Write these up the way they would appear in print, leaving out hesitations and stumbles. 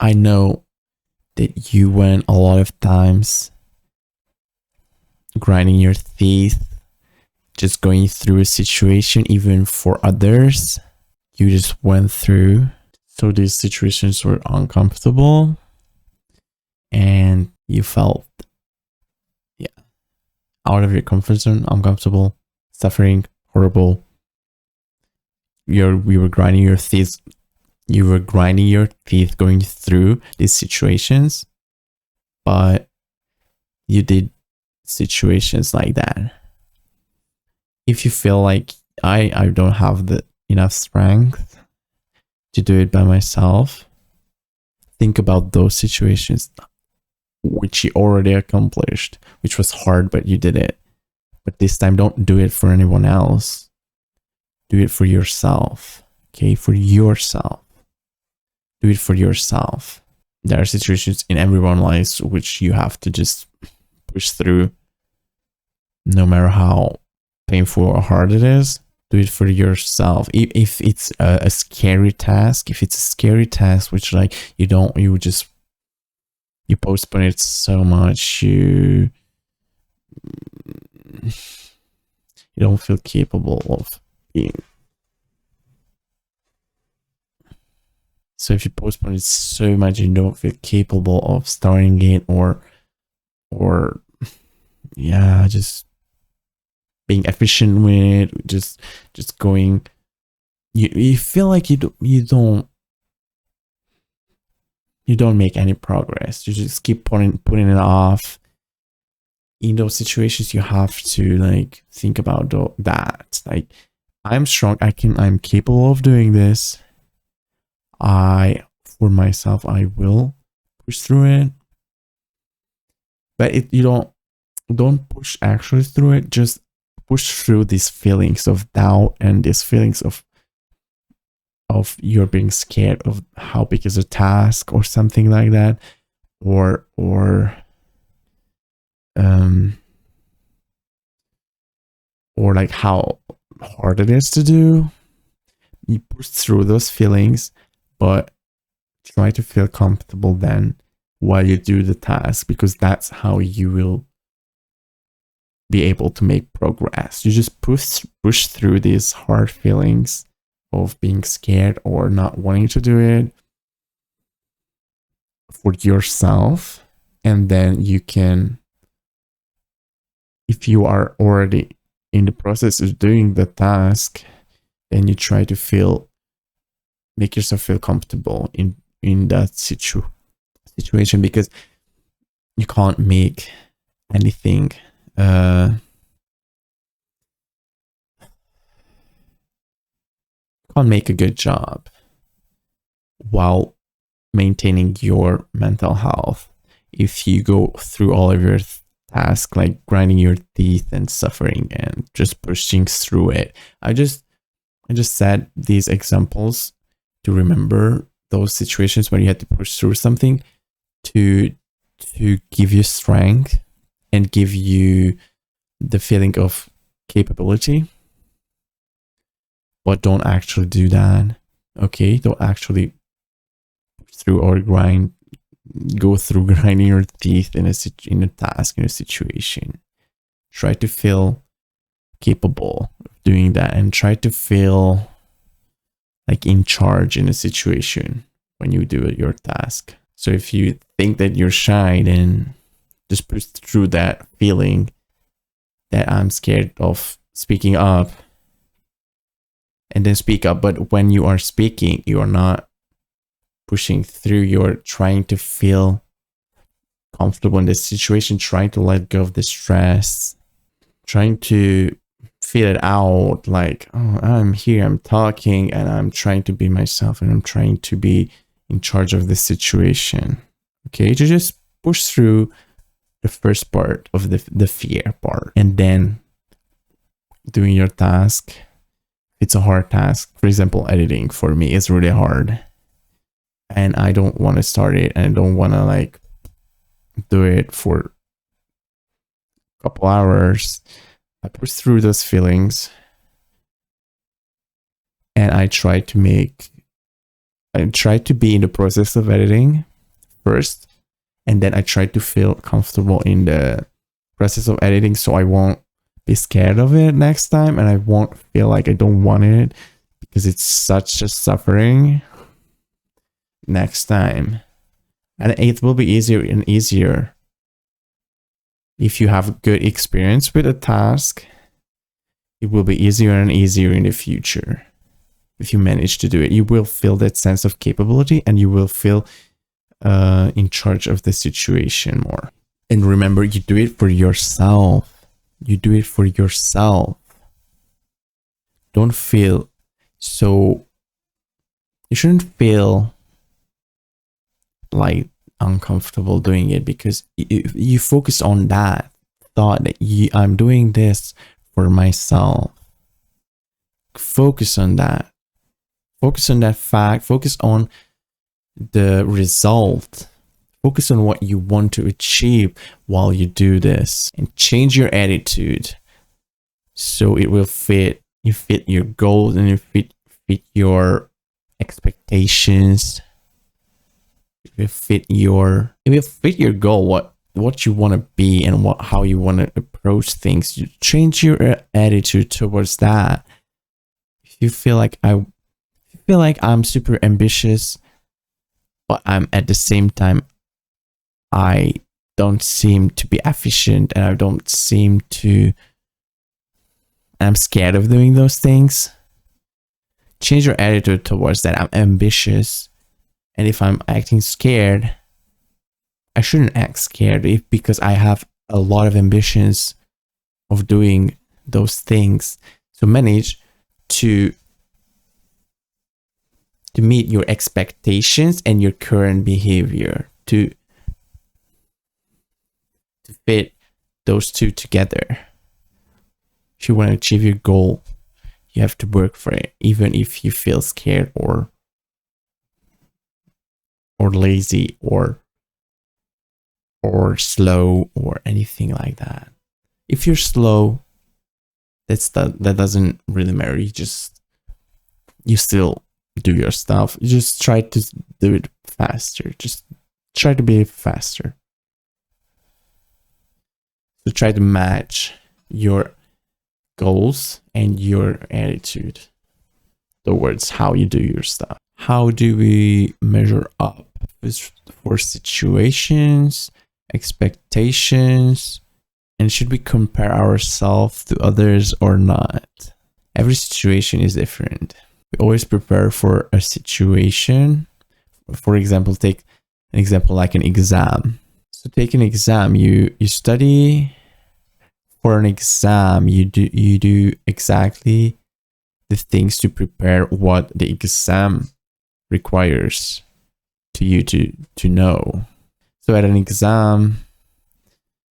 I know that you went a lot of times grinding your teeth, just going through a situation, even for others. You just went through. So these situations were uncomfortable and you felt, out of your comfort zone, uncomfortable, suffering, horrible. We were grinding your teeth. You were grinding your teeth going through these situations, but you did situations like that. If you feel like I don't have the enough strength to do it by myself, think about those situations which you already accomplished, which was hard, but you did it. But this time, don't do it for anyone else. Do it for yourself. Okay, for yourself. Do it for yourself. There are situations in everyone's lives which you have to just push through, no matter how painful or hard it is. Do it for yourself. If it's a scary task, which like you postpone it so much, you don't feel capable of being. So if you postpone it so much, you don't feel capable of starting it, or just being efficient with it, just going. You feel like you don't make any progress. You just keep putting it off. In those situations, you have to like think about that. Like, I'm strong. I'm capable of doing this. For myself, I will push through it. But you don't push actually through it. Just push through these feelings of doubt and these feelings of you're being scared of how big is a task or something like that, or like how hard it is to do. You push through those feelings, but try to feel comfortable then while you do the task, because that's how you will be able to make progress. You just push through these hard feelings of being scared or not wanting to do it for yourself, and then you can, if you are already in the process of doing the task, then you try to make yourself feel comfortable in that situation, because you can't make anything can't make a good job while maintaining your mental health if you go through all of your tasks, like grinding your teeth and suffering and just pushing through it. I just said these examples to remember those situations where you had to push through something to give you strength and give you the feeling of capability. But don't actually do that. Okay, don't actually push through or go through grinding your teeth in a task, in a situation. Try to feel capable of doing that, and try to feel like in charge in a situation when you do your task. So if you think that you're shy, then just push through that feeling that I'm scared of speaking up, and then speak up. But when you are speaking, you are not pushing through. You're trying to feel comfortable in this situation, trying to let go of the stress, trying to feel it out, like, oh, I'm here, I'm talking, and I'm trying to be myself, and I'm trying to be in charge of the situation. Okay, to just push through the first part of the fear part, and then doing your task. It's a hard task. For example, editing for me is really hard, and I don't want to start it, and I don't want to like do it for a couple hours. I push through those feelings, and I try to be in the process of editing, first, and then I try to feel comfortable in the process of editing, so I won't be scared of it next time, and I won't feel like I don't want it because it's such a suffering next time. And it will be easier and easier if you have good experience with a task. It will be easier and easier in the future. If you manage to do it, you will feel that sense of capability, and you will feel in charge of the situation more. And remember, you do it for yourself. You do it for yourself. Don't feel so, you shouldn't feel like uncomfortable doing it, because you focus on that thought that I'm doing this for myself. Focus on that. Focus on that fact. Focus on the result. Focus on what you want to achieve while you do this, and change your attitude so it will fit your goals, and fit your expectations. It will fit your goal, what you want to be, and how you want to approach things. You change your attitude towards that. If you feel like I'm super ambitious, but I'm at the same time, I don't seem to be efficient, and I'm scared of doing those things. Change your attitude towards that. I'm ambitious, and if I'm acting scared, I shouldn't act scared because I have a lot of ambitions of doing those things. So manage to meet your expectations and your current behavior, to fit those two together. If you want to achieve your goal, you have to work for it, even if you feel scared or lazy or slow or anything like that. If you're slow, that doesn't really matter. You still do your stuff. You just try to do it faster. Just try to be faster. So try to match your goals and your attitude towards how you do your stuff. How do we measure up for situations, expectations, and should we compare ourselves to others or not? Every situation is different. We always prepare for a situation. For example, take an example like an exam. So take an exam, you study for an exam, you do exactly the things to prepare what the exam requires to you to know. So at an exam,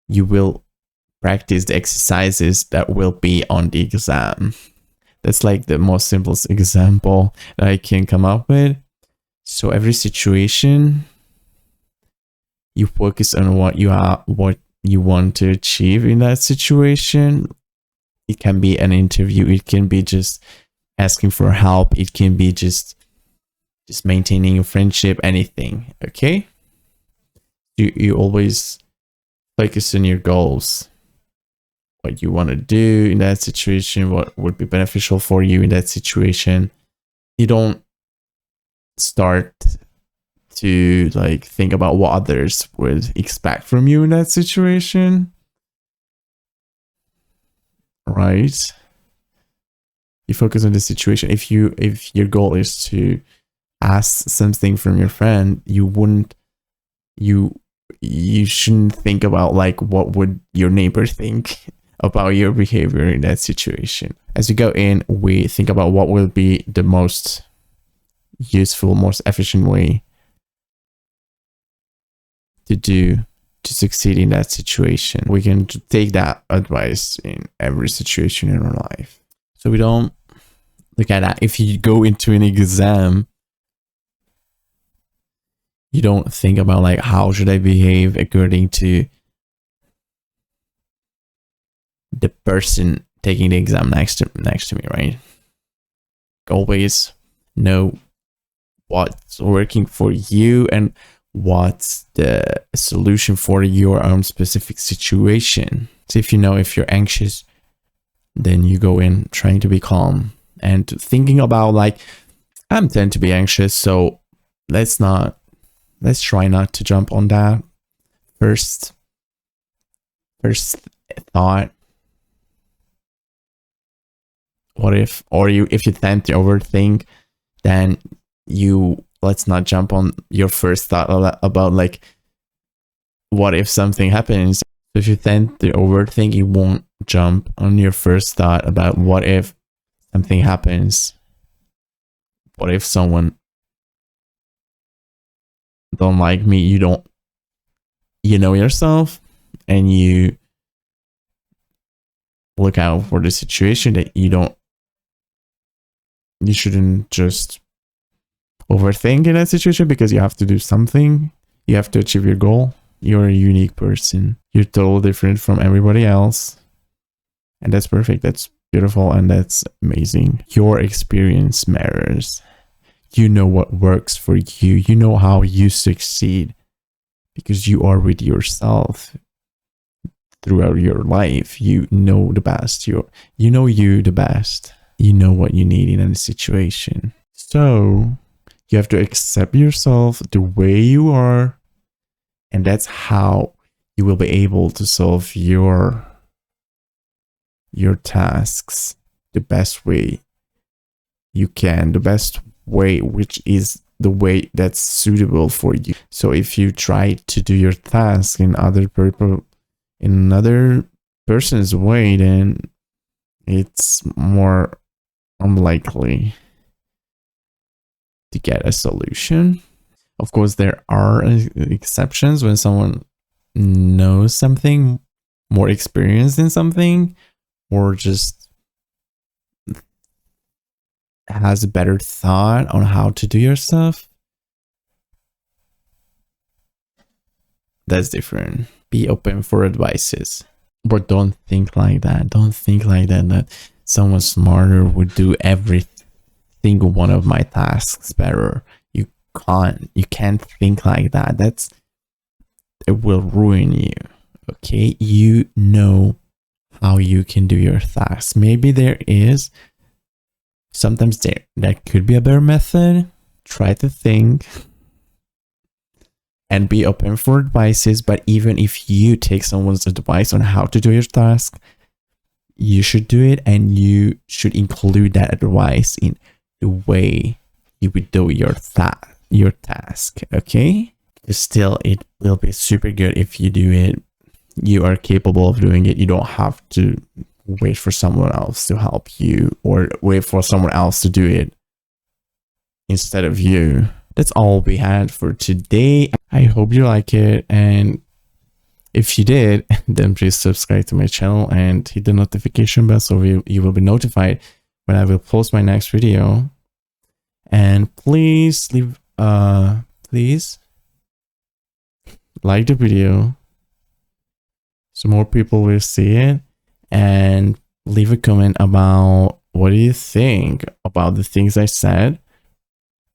you will practice the exercises that will be on the exam. That's like the most simplest example that I can come up with. So every situation, you focus on what you want to achieve in that situation. It can be an interview, it can be just asking for help, it can be just maintaining a friendship, anything. Okay, you always focus on your goals, what you want to do in that situation, what would be beneficial for you in that situation. You don't start to like think about what others would expect from you in that situation, right? You focus on the situation. If your goal is to ask something from your friend, you shouldn't think about like what would your neighbor think about your behavior in that situation. As you go in, we think about what will be the most useful, most efficient way to succeed in that situation. We can take that advice in every situation in our life. So we don't look at that. If you go into an exam, you don't think about like, how should I behave according to the person taking the exam next to me, right? Always know what's working for you and what's the solution for your own specific situation. So if you know if you're anxious, then you go in trying to be calm and thinking about like, I'm tend to be anxious, so let's try not to jump on that first thought. What if, or if you tend to overthink, then let's not jump on your first thought about like, what if something happens. So if you tend to overthink, you won't jump on your first thought about what if something happens. What if someone don't like me? You know yourself, and you look out for the situation that you shouldn't just overthink in that situation, because you have to do something. You have to achieve your goal. You're a unique person. You're totally different from everybody else. And that's perfect. That's beautiful. And that's amazing. Your experience matters. You know what works for you. You know how you succeed because you are with yourself throughout your life. You know the best. You know you the best. You know what you need in a situation. So you have to accept yourself the way you are, and that's how you will be able to solve your tasks the best way you can, the best way, which is the way that's suitable for you. So if you try to do your task in another person's way, then it's more unlikely to get a solution. Of course, there are exceptions when someone knows something, more experienced in something, or just has a better thought on how to do your stuff. That's different. Be open for advices, but don't think like that. Don't think like that someone smarter would do every single one of my tasks better. You can't think like that. It will ruin you. Okay, you know how you can do your tasks. Maybe there is sometimes that could be a better method. Try to think and be open for advices. But even if you take someone's advice on how to do your task, you should do it, and you should include that advice in the way you would do your task. Okay, still, it will be super good if you do it. You are capable of doing it. You don't have to wait for someone else to help you, or wait for someone else to do it instead of you. That's all we had for today. I hope you like it, and if you did, then please subscribe to my channel and hit the notification bell so you will be notified when I will post my next video. And please please like the video so more people will see it, and leave a comment about what do you think about the things I said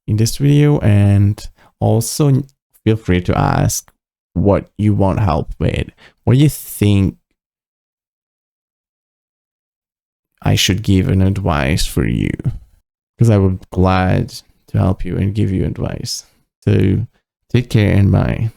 in this video, and also feel free to ask what you want help with. What do you think I should give an advice for you? Because I would be glad to help you and give you advice. So take care and bye.